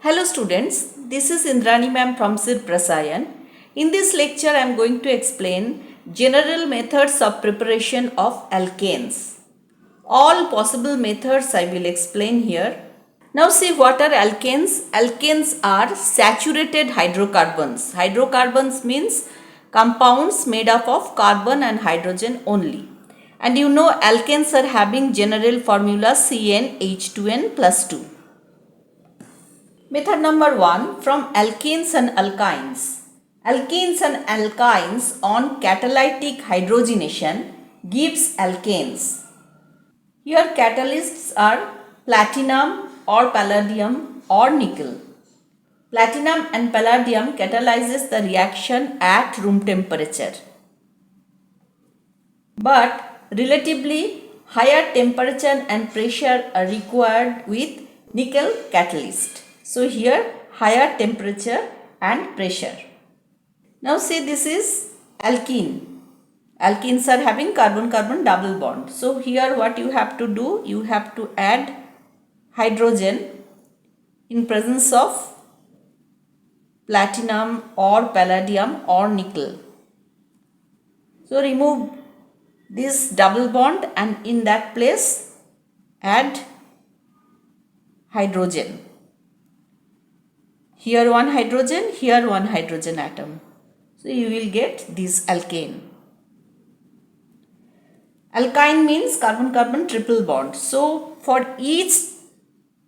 Hello students, this is Indrani ma'am from Sir Rasayan. In this lecture I am going to explain general methods of preparation of alkanes. All possible methods I will explain here. Now see what are alkanes. Alkanes are saturated hydrocarbons. Hydrocarbons means compounds made up of carbon and hydrogen only. And you know alkanes are having general formula CnH2n plus 2. Method number 1 from alkenes and alkynes. Alkenes and alkynes on catalytic hydrogenation gives alkanes. Here catalysts are platinum or palladium or nickel. Platinum and palladium catalyzes the reaction at room temperature. But relatively higher temperature and pressure are required with nickel catalyst. So here higher temperature and pressure. Now see this is alkene. Alkenes are having carbon-carbon double bond. So here what you have to do, you have to add hydrogen in presence of platinum or palladium or nickel. So remove this double bond and in that place add hydrogen. Here one hydrogen, here one hydrogen atom. So you will get this alkane. Alkyne means carbon-carbon triple bond. So for each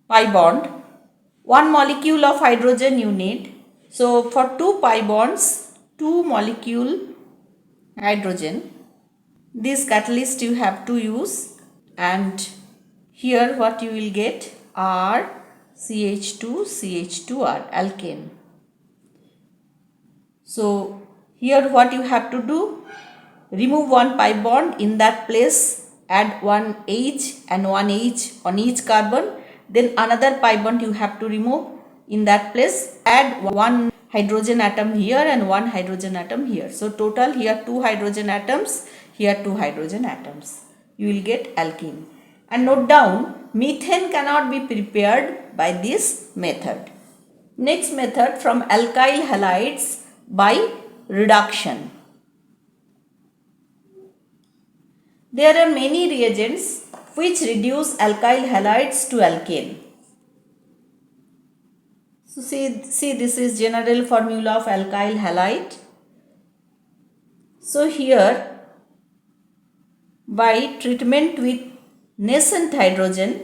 pi bond, one molecule of hydrogen you need. So for 2 pi bonds, 2 molecule hydrogen. This catalyst you have to use, and here what you will get are CH2R alkane. So here what you have to do, remove one pi bond, in that place add one H and one H on each carbon, then another pi bond you have to remove, in that place add one hydrogen atom here and one hydrogen atom here. So total here 2 hydrogen atoms, here 2 hydrogen atoms. You will get alkene. And note down, methane cannot be prepared by this method. Next method from alkyl halides by reduction. There are many reagents which reduce alkyl halides to alkane. So see this is general formula of alkyl halide. So here by treatment with nascent hydrogen,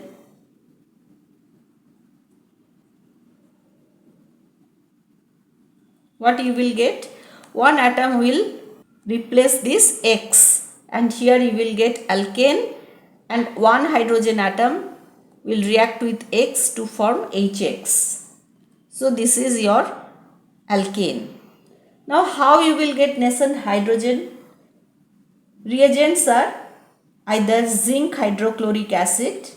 what you will get, one atom will replace this X and here you will get alkane, and one hydrogen atom will react with X to form HX. So this is your alkane. Now how you will get nascent hydrogen? Reagents are either zinc hydrochloric acid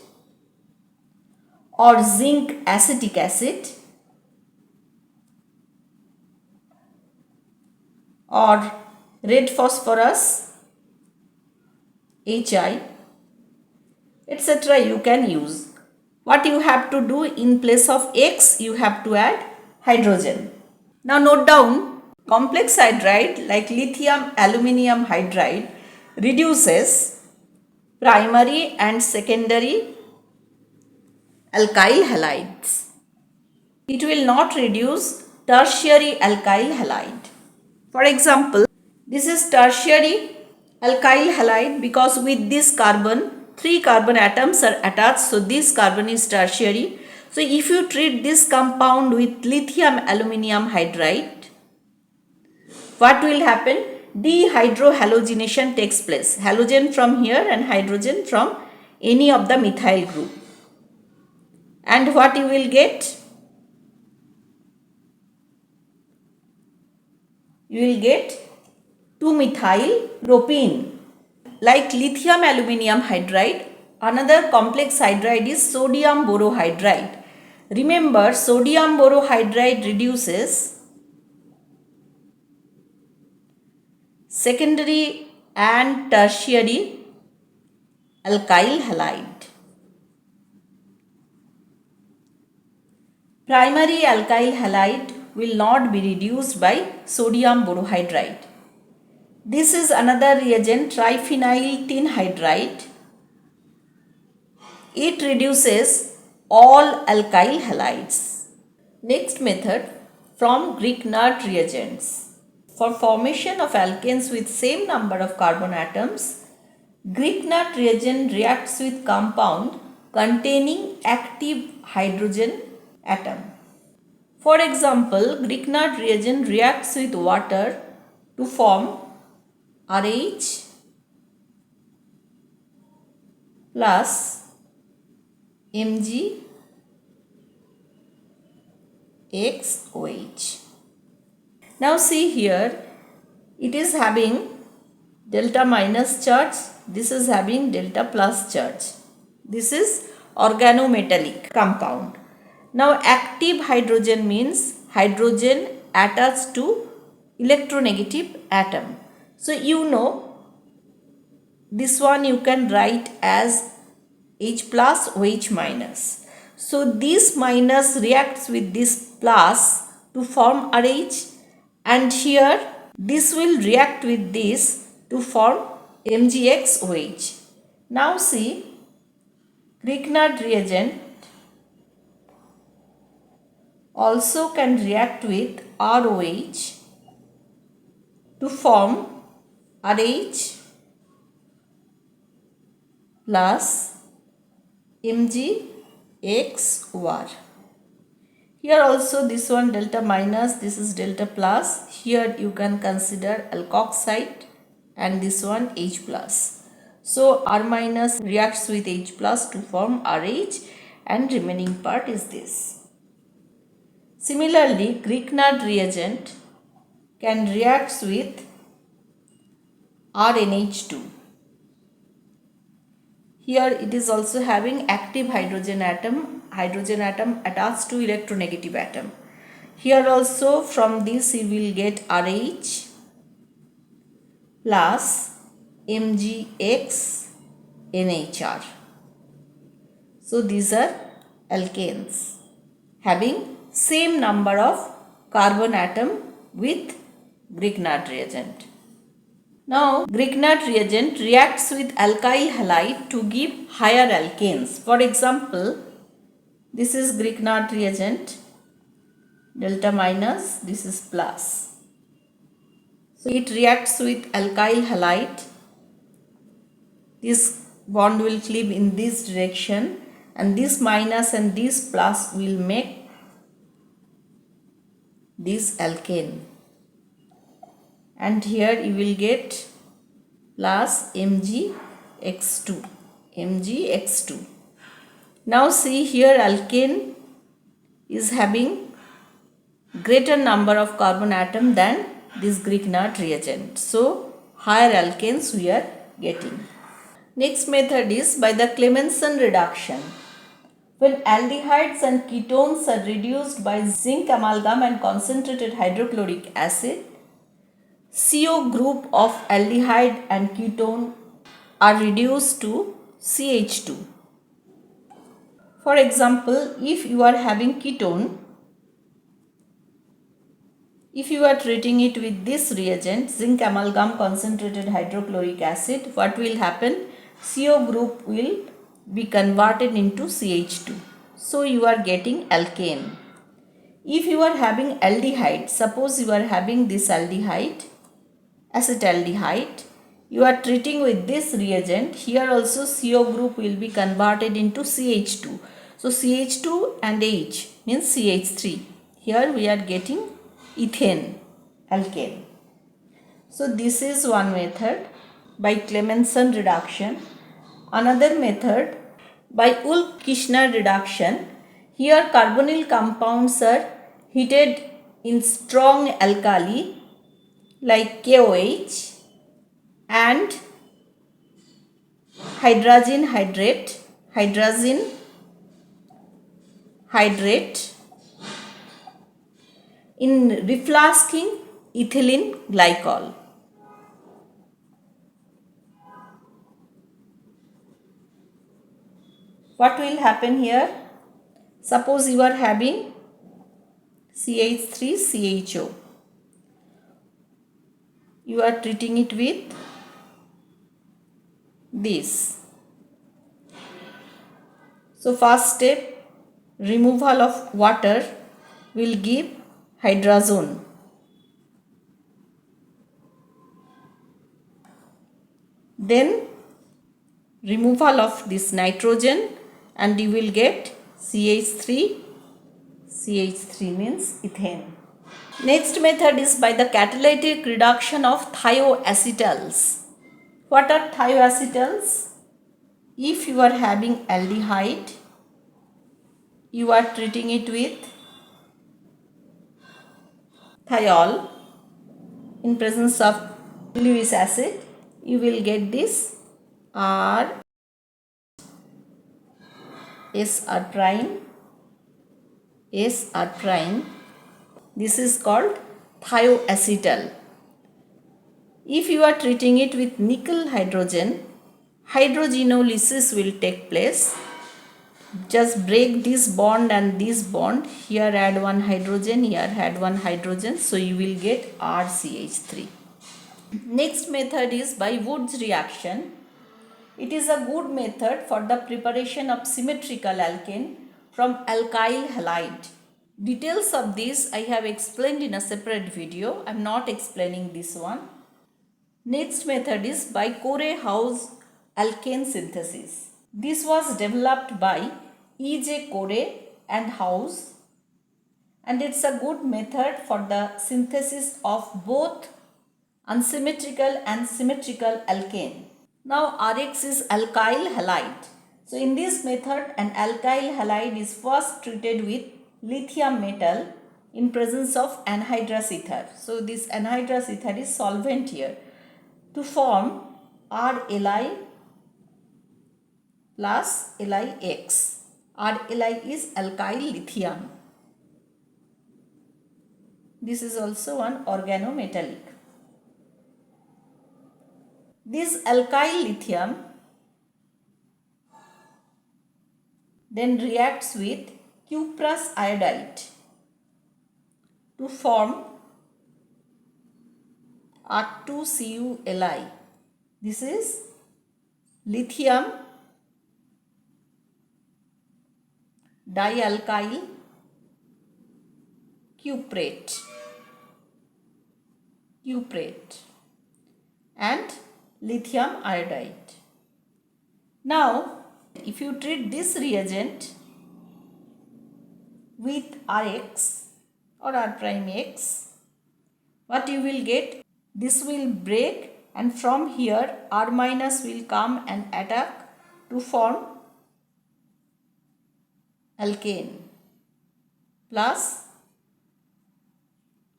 or zinc acetic acid or red phosphorus, HI, etc. you can use. What you have to do, in place of X you have to add hydrogen. Now note down, complex hydride like lithium aluminium hydride reduces primary and secondary alkyl halides. It will not reduce tertiary alkyl halide. For example, this is tertiary alkyl halide because with this carbon, 3 carbon atoms are attached, so this carbon is tertiary. So if you treat this compound with lithium aluminium hydride, what will happen? Dehydrohalogenation takes place. Halogen from here and hydrogen from any of the methyl group. And what you will get? You will get 2-methyl propene. Like lithium aluminium hydride, another complex hydride is sodium borohydride. Remember, sodium borohydride reduces secondary and tertiary alkyl halide. Primary alkyl halide will not be reduced by sodium borohydride. This is another reagent, triphenyl tin hydride. It reduces all alkyl halides. Next method, from Grignard reagents. For formation of alkanes with same number of carbon atoms, Grignard reagent reacts with compound containing active hydrogen atom. For example, Grignard reagent reacts with water to form RH plus MgXOH. Now see here, it is having delta minus charge, this is having delta plus charge. This is organometallic compound. Now active hydrogen means hydrogen attached to electronegative atom. So you know this one you can write as H plus OH minus. So this minus reacts with this plus to form RH, and here this will react with this to form MgXOH. Now see, Grignard reagent also can react with ROH to form RH plus MgXOR. Here also this one delta minus, this is delta plus. Here you can consider alkoxide and this one H plus. So R minus reacts with H plus to form RH and remaining part is this. Similarly, Grignard reagent can react with RNH2. Here it is also having active hydrogen atom attached to electronegative atom. Here also from this you will get RH plus MgX NHR. So these are alkanes having same number of carbon atom with Grignard reagent. Now, Grignard reagent reacts with alkyl halide to give higher alkanes. For example, this is Grignard reagent, delta minus, this is plus. So, it reacts with alkyl halide. This bond will flip in this direction, and this minus and this plus will make this alkane. And here you will get plus MgX2. Now see here, alkane is having greater number of carbon atom than this Grignard reagent. So higher alkanes we are getting. Next method is by the Clemmensen reduction. When aldehydes and ketones are reduced by zinc amalgam and concentrated hydrochloric acid, CO group of aldehyde and ketone are reduced to CH2. For example, if you are having ketone, if you are treating it with this reagent, zinc amalgam concentrated hydrochloric acid, what will happen? CO group will be converted into CH2. So you are getting alkane. If you are having aldehyde, suppose you are having this aldehyde, acetaldehyde, you are treating with this reagent, here also CO group will be converted into CH2. So CH2 and H means CH3. Here we are getting ethane alkane. So this is one method by Clemmensen reduction. Another method by Wolff-Kishner reduction. Here carbonyl compounds are heated in strong alkali like KOH and hydrazine hydrate in reflasking ethylene glycol. What will happen here? Suppose you are having CH3CHO. You are treating it with this. So first step, removal of water will give hydrazone. Then removal of this nitrogen and you will get CH3. CH3 means ethane. Next method is by the catalytic reduction of thioacetals. What are thioacetals? If you are having aldehyde, you are treating it with thiol in presence of Lewis acid, you will get this R S R prime S R prime. This is called thioacetal. If you are treating it with nickel hydrogen, hydrogenolysis will take place. Just break this bond and this bond. Here add one hydrogen, here add one hydrogen. So you will get RCH3. Next method is by Wood's reaction. It is a good method for the preparation of symmetrical alkane from alkyl halide. Details of this I have explained in a separate video. I am not explaining this one. Next method is by Corey-House alkane synthesis. This was developed by E.J. Corey and House, and it's a good method for the synthesis of both unsymmetrical and symmetrical alkane. Now Rx is alkyl halide. So in this method an alkyl halide is first treated with lithium metal in presence of anhydrous ether. So this anhydrous ether is solvent here to form RLi plus LiX. RLi is alkyl lithium. This is also one organometallic. This alkyl lithium then reacts with cuprous iodide to form R2CuLi. This is lithium dialkyl cuprate and lithium iodide. Now if you treat this reagent with Rx or R prime X, what you will get? This will break and from here R minus will come and attack to form alkane plus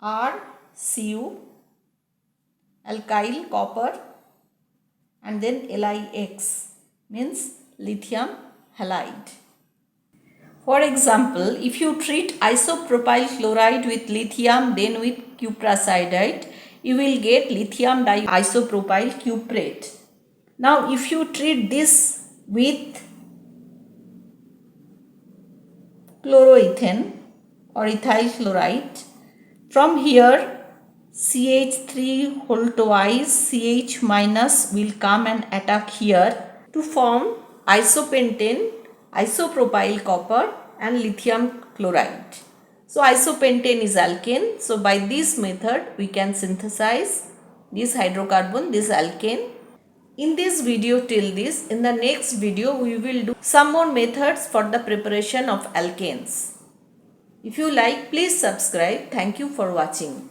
RCu alkyl copper and then LiX means lithium halide. For example, if you treat isopropyl chloride with lithium then with cuprous iodide, you will get lithium diisopropyl cuprate. Now if you treat this with chloroethane or ethyl chloride, from here CH3 whole twice CH minus will come and attack here to form isopentane, isopropyl copper and lithium chloride. So isopentane is alkane. So by this method we can synthesize this hydrocarbon, this alkane. In this video till this, in the next video we will do some more methods for the preparation of alkanes. If you like, please subscribe. Thank you for watching.